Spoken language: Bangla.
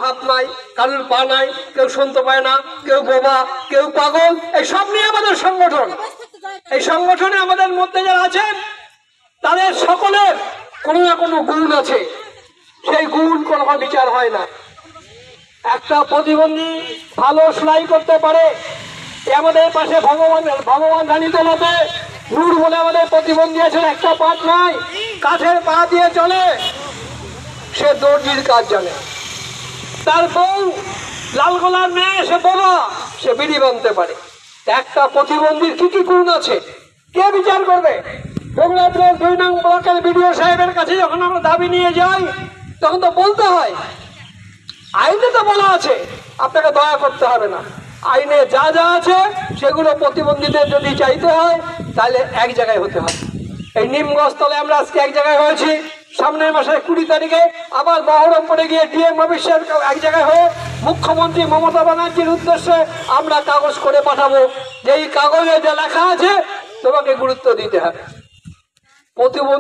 হাত নাই, কারুর পা নাই, কেউ শুনতে পায় না, কেউ বোবা, কেউ পাগল, এই সব নিয়ে আমাদের সংগঠন। এই সংগঠনে আমাদের মধ্যে যারা আছেন তাদের সকলের কোনো না কোনো গুণ আছে, সেই গুণ কোনো বিচার হয় না। একটা প্রতিবন্ধী ভালো সেলাই করতে পারে, আমাদের পাশে ভগবান রানীতলাতে নূর বলে আমাদের প্রতিবন্ধী আছেন, একটা পাট নাই, কাঠের পা দিয়ে চলে, সে দর্জির কাজ জানে। তার বউ লালগোলার মেয়ে, সে বোবা, সে বিড়ি বানতে পারে। একটা প্রতিবন্ধীর কি কি গুণ আছে, কে বিচার করবে? বঙ্গলাপুরের 2 নং ব্লকের বিডিও সাহেবের কাছে যখন আমরা দাবি নিয়ে যাই, তখন তো বলতে হয়, আইনে তো বলা আছে আপনাকে দয়া করতে হবে না, আইনে যা যা আছে সেগুলো প্রতিবন্ধীদের যদি চাইতে হয় তাহলে এক জায়গায় হতে হয়। এই নিমগঞ্জতলে আমরা আজকে এক জায়গায় হয়েছি, সামনের মাসের 20 তারিখে আবার বহরমপুরে গিয়ে ডিএম অফিসের এক জায়গায় হয়ে মুখ্যমন্ত্রী মমতা ব্যানার্জির উদ্দেশ্যে আমরা কাগজ করে পাঠাবো যে এই কাগজে যা লেখা আছে তোমাকে গুরুত্ব দিতে হবে। প্রতিবন্ধী